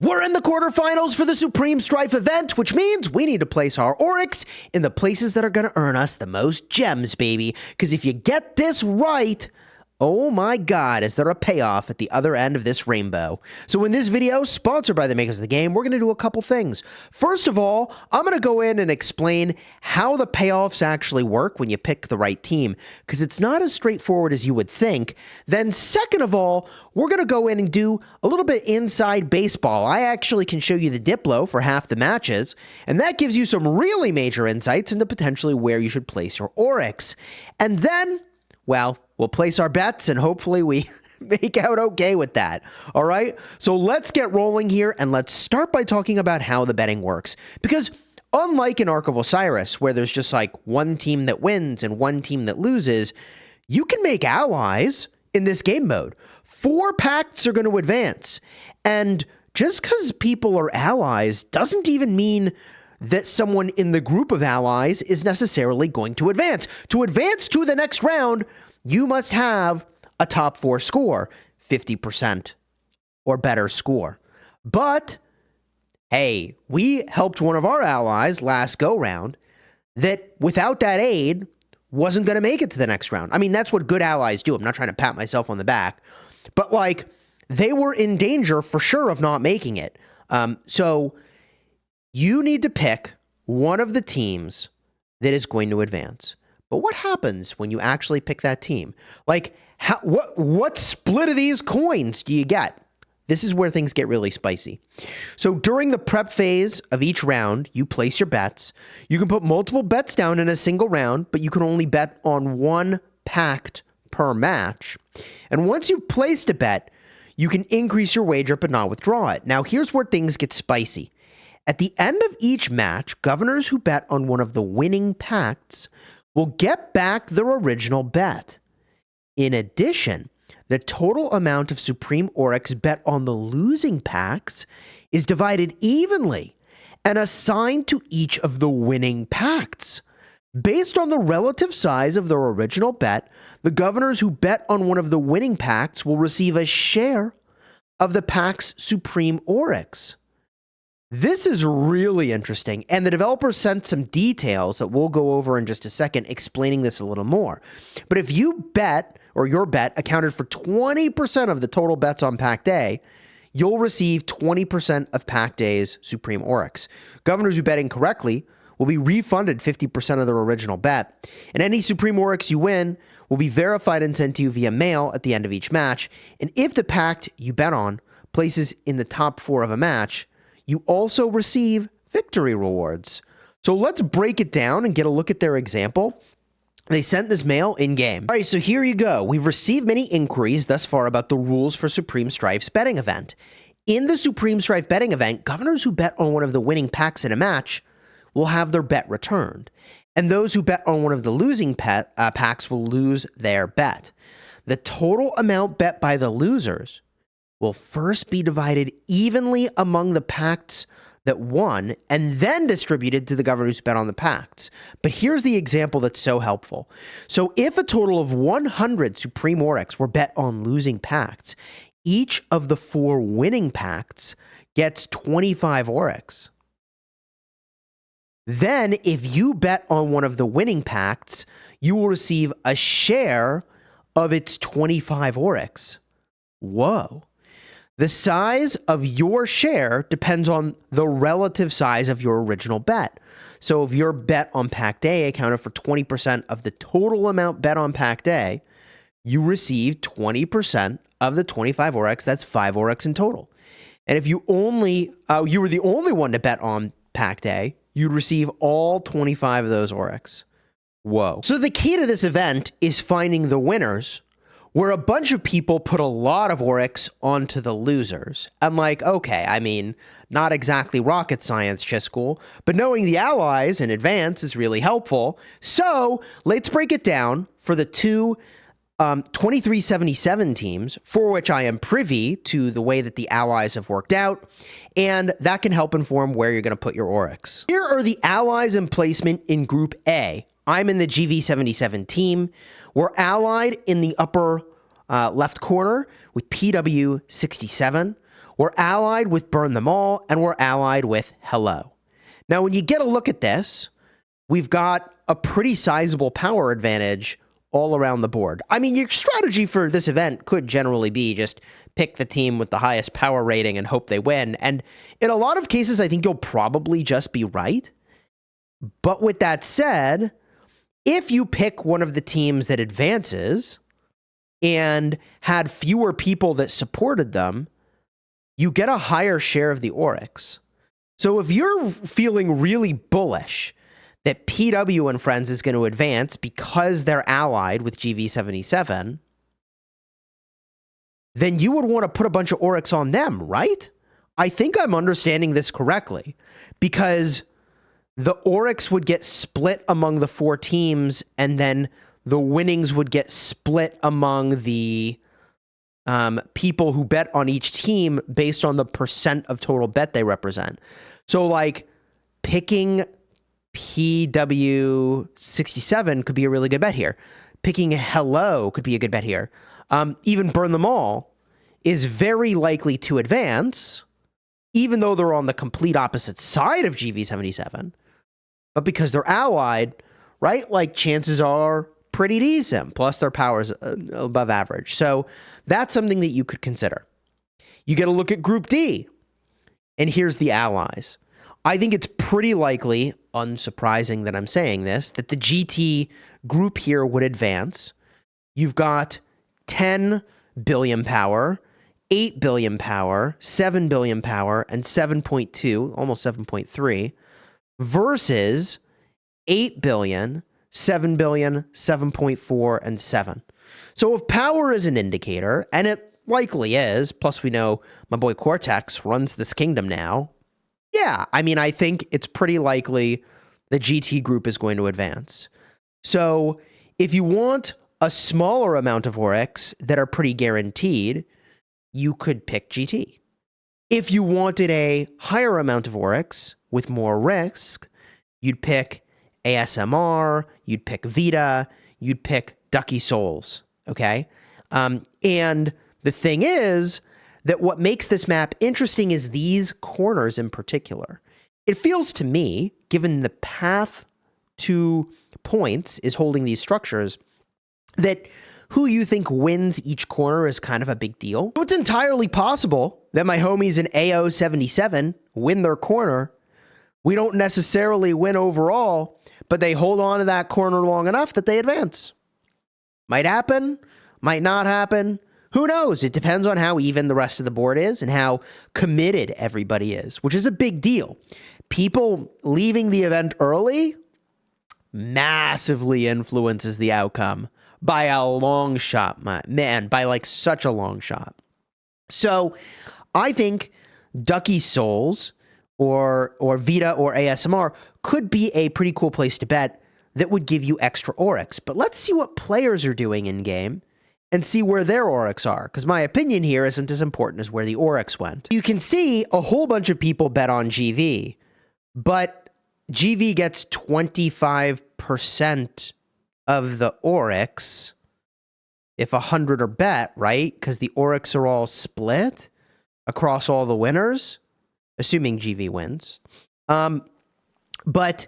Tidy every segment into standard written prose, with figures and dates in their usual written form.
We're in the quarterfinals for the Supreme Strife event, which means we need to place our Oryx in the places that are going to earn us the most gems, baby. Because if you get this right, oh my god, is there a payoff at the other end of this rainbow. So in this video, sponsored by the makers of the game, we're going to do a couple things. First of all, I'm going to go in and explain how the payoffs actually work when you pick the right team, because it's not as straightforward as you would think. Then second of all, we're going to go in and do a little bit inside baseball. I actually can show you the Diplo for half the matches, and that gives you some really major insights into potentially where you should place your Oryx. And then, well, we'll place our bets, and hopefully we make out okay with that. All right? So let's get rolling here, and let's start by talking about how the betting works. Because unlike in Ark of Osiris, where there's just like one team that wins and one team that loses, you can make allies in this game mode. 4 pacts are going to advance. And just because people are allies doesn't even mean that someone in the group of allies is necessarily going to advance. To advance to the next round, you must have a top 4 score, 50% or better score. But, hey, we helped one of our allies last go-round that without that aid wasn't going to make it to the next round. I mean, that's what good allies do. I'm not trying to pat myself on the back. But, like, they were in danger for sure of not making it. So you need to pick one of the teams that is going to advance. But what happens when you actually pick that team? Like, what split of these coins do you get? This is where things get really spicy. So during the prep phase of each round, you place your bets. You can put multiple bets down in a single round, but you can only bet on one pact per match. And once you've placed a bet, you can increase your wager but not withdraw it. Now, here's where things get spicy. At the end of each match, governors who bet on one of the winning pacts will get back their original bet. In addition, the total amount of Supreme Oryx bet on the losing pacts is divided evenly and assigned to each of the winning pacts. Based on the relative size of their original bet, the governors who bet on one of the winning pacts will receive a share of the pact's Supreme Oryx. This is really interesting, and the developer sent some details that we'll go over in just a second, explaining this a little more. But if you bet, or your bet accounted for 20% of the total bets on Pact A, you'll receive 20% of Pact A's Supreme Oryx. Governors who bet incorrectly will be refunded 50% of their original bet, and any Supreme Oryx you win will be verified and sent to you via mail at the end of each match. And if the pact you bet on places in the top 4 of a match, you also receive victory rewards. So let's break it down and get a look at their example. They sent this mail in-game. All right, so here you go. We've received many inquiries thus far about the rules for Supreme Strife's betting event. In the Supreme Strife betting event, governors who bet on one of the winning pacts in a match will have their bet returned. And those who bet on one of the losing pacts will lose their bet. The total amount bet by the losers will first be divided evenly among the pacts that won and then distributed to the governors who bet on the pacts. But here's the example that's so helpful. So if a total of 100 Supreme Oryx were bet on losing pacts, each of the 4 winning pacts gets 25 Oryx. Then if you bet on one of the winning pacts, you will receive a share of its 25 Oryx. Whoa. The size of your share depends on the relative size of your original bet. So if your bet on Pact A accounted for 20% of the total amount bet on Pact A, you receive 20% of the 25 Oryx. That's 5 Oryx in total. And if you were the only one to bet on Pact A, you'd receive all 25 of those Oryx. Whoa. So the key to this event is finding the winners, where a bunch of people put a lot of Oryx onto the losers. I'm like, okay, I mean, not exactly rocket science, Chisgule, but knowing the allies in advance is really helpful. So let's break it down for the 2 2377 teams, for which I am privy to the way that the allies have worked out, and that can help inform where you're going to put your Oryx. Here are the allies in placement in Group A. I'm in the GV77 team. We're allied in the upper left corner with PW67. We're allied with Burn Them All, and we're allied with Hello. Now, when you get a look at this, we've got a pretty sizable power advantage all around the board. I mean, your strategy for this event could generally be just pick the team with the highest power rating and hope they win. And in a lot of cases, I think you'll probably just be right. But with that said, if you pick one of the teams that advances and had fewer people that supported them, you get a higher share of the Oryx. So if you're feeling really bullish that PW and Friends is going to advance because they're allied with GV77, then you would want to put a bunch of Oryx on them, right? I think I'm understanding this correctly, because the Oryx would get split among the 4 teams, and then the winnings would get split among the people who bet on each team based on the percent of total bet they represent. So, like, picking PW67 could be a really good bet here. Picking Hello could be a good bet here. Even Burn Them All is very likely to advance, even though they're on the complete opposite side of GV77. But because they're allied, right, like, chances are pretty decent. Plus, their power's above average. So that's something that you could consider. You get a look at Group D, and here's the allies. I think it's pretty likely, unsurprising that I'm saying this, that the GT group here would advance. You've got 10 billion power, 8 billion power, 7 billion power, and 7.2, almost 7.3, versus 8 billion, 7 billion, 7.4, and 7. So if power is an indicator, and it likely is, plus we know my boy Cortex runs this kingdom now, yeah, I mean, I think it's pretty likely the GT group is going to advance. So if you want a smaller amount of Oryx that are pretty guaranteed, you could pick GT. If you wanted a higher amount of Oryx with more risk, you'd pick ASMR, you'd pick Vita, you'd pick Ducky Souls, okay? And the thing is that what makes this map interesting is these corners in particular. It feels to me, given the path to points is holding these structures, that who you think wins each corner is kind of a big deal. So it's entirely possible that my homies in AO77 win their corner. We don't necessarily win overall, but they hold on to that corner long enough that they advance. Might happen, might not happen. Who knows? It depends on how even the rest of the board is and how committed everybody is, which is a big deal. People leaving the event early massively influences the outcome by a long shot, man, by like such a long shot. So I think Ducky Souls or Vita or ASMR could be a pretty cool place to bet that would give you extra Oryx. But let's see what players are doing in game and see where their Oryx are, because my opinion here isn't as important as where the Oryx went. You can see a whole bunch of people bet on GV, but GV gets 25% of the Oryx if 100 are bet, right? Because the Oryx are all split across all the winners, assuming GV wins. But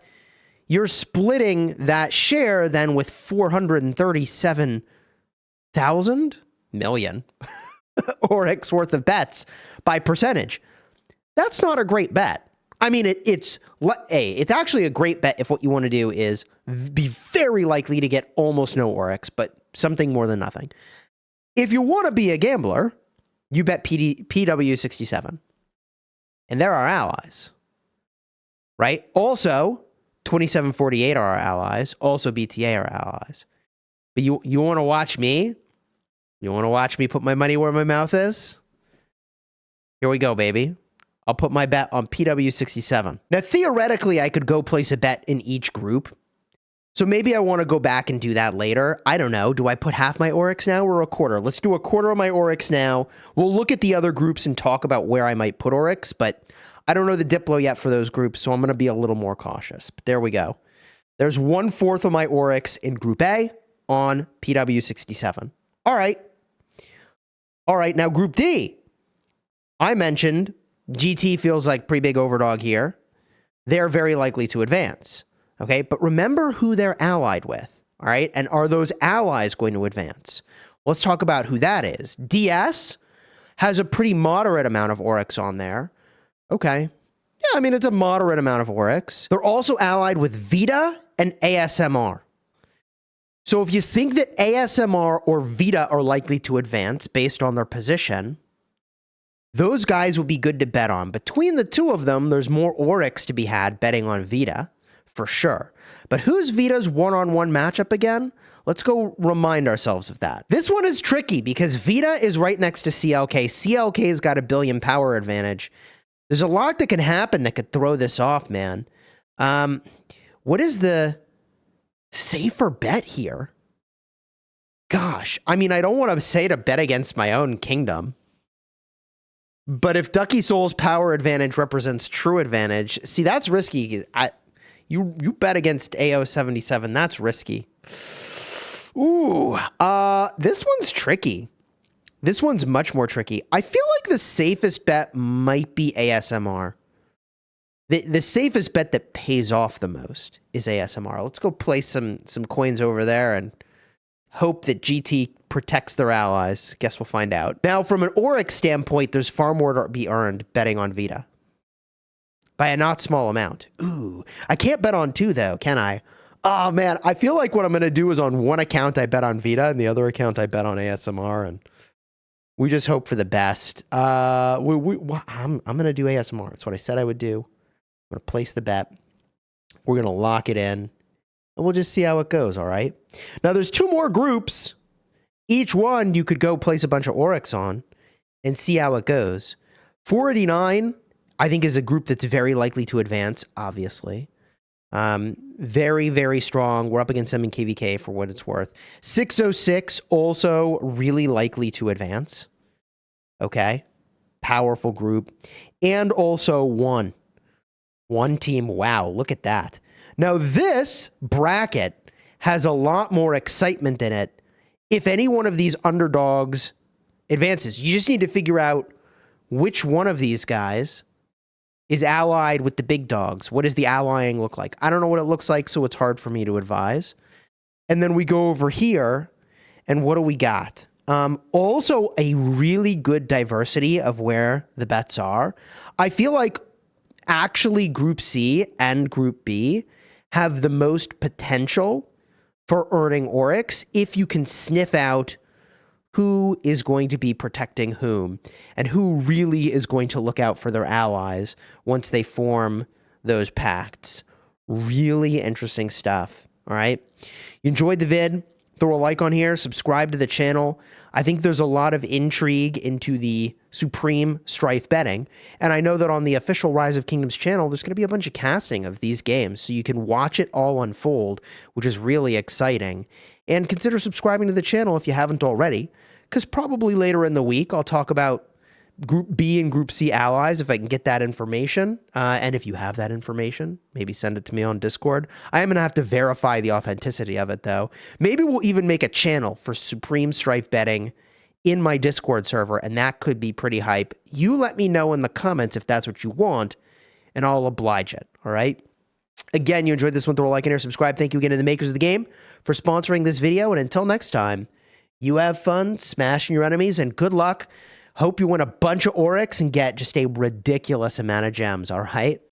you're splitting that share then with 437,000 million Oryx worth of bets by percentage. That's not a great bet. I mean, it's actually a great bet if what you want to do is be very likely to get almost no Oryx, but something more than nothing. If you want to be a gambler, you bet PW67. And they're our allies, right? Also, 2748 are our allies. Also, BTA are allies. But you want to watch me? You want to watch me put my money where my mouth is? Here we go, baby. I'll put my bet on PW67. Now, theoretically, I could go place a bet in each group. So maybe I want to go back and do that later. I don't know. Do I put half my Oryx now or a quarter? Let's do a quarter of my Oryx now. We'll look at the other groups and talk about where I might put Oryx, but I don't know the Diplo yet for those groups, so I'm going to be a little more cautious. But there we go. There's 1/4 of my Oryx in Group A on PW67. All right. All right, now Group D. I mentioned GT feels like pretty big overdog here. They're very likely to advance. Okay, but remember who they're allied with. All right, and are those allies going to advance? Let's talk about who that is. DS has a pretty moderate amount of Oryx on there. Okay. Yeah, I mean, it's a moderate amount of Oryx. They're also allied with Vita and ASMR. So if you think that ASMR or Vita are likely to advance based on their position, those guys would be good to bet on. Between the two of them, there's more Oryx to be had betting on Vita, for sure. But who's Vita's one-on-one matchup again? Let's go remind ourselves of that. This one is tricky because Vita is right next to CLK. CLK's got a billion power advantage. There's a lot that can happen that could throw this off, man. What is the safer bet here? Gosh, I mean, I don't want to say to bet against my own kingdom. But if Ducky Soul's power advantage represents true advantage, see, that's risky. You bet against AO77, that's risky. Ooh, this one's tricky. This one's much more tricky. I feel like the safest bet might be ASMR. The safest bet that pays off the most is ASMR. Let's go place some coins over there and hope that GT protects their allies. Guess we'll find out. Now, from an Oryx standpoint, there's far more to be earned betting on Vita. By a not small amount. Ooh, I can't bet on two, though, can I? Oh, man, I feel like what I'm going to do is on one account I bet on Vita, and the other account I bet on ASMR, and we just hope for the best. I'm going to do ASMR. That's what I said I would do. I'm going to place the bet. We're going to lock it in, and we'll just see how it goes, all right? Now, there's two more groups. Each one you could go place a bunch of Oryx on and see how it goes. 489, I think, is a group that's very likely to advance, obviously. Very, very strong. We're up against them in KVK for what it's worth. 606, also really likely to advance. Okay. Powerful group. And also one team. Wow, look at that. Now, this bracket has a lot more excitement in it if any one of these underdogs advances. You just need to figure out which one of these guys is allied with the big dogs. What does the allying look like? I don't know what it looks like, so it's hard for me to advise. And then we go over here, and what do we got? Also, a really good diversity of where the bets are. I feel like actually Group C and Group B have the most potential for earning Oryx if you can sniff out who is going to be protecting whom and who really is going to look out for their allies once they form those pacts. Really interesting stuff, all right? You enjoyed the vid? Throw a like on here, subscribe to the channel. I think there's a lot of intrigue into the Supreme Strife betting, and I know that on the official Rise of Kingdoms channel, there's going to be a bunch of casting of these games, so you can watch it all unfold, which is really exciting. And consider subscribing to the channel if you haven't already, because probably later in the week, I'll talk about Group B and Group C allies if I can get that information. And if you have that information, maybe send it to me on Discord. I am going to have to verify the authenticity of it, though. Maybe we'll even make a channel for Supreme Strife betting in my Discord server, and that could be pretty hype. You let me know in the comments if that's what you want, and I'll oblige it, all right? Again, you enjoyed this one, throw a like in here, subscribe. Thank you again to the makers of the game for sponsoring this video, and until next time, you have fun smashing your enemies, and good luck. Hope you win a bunch of Oryx and get just a ridiculous amount of gems, all right?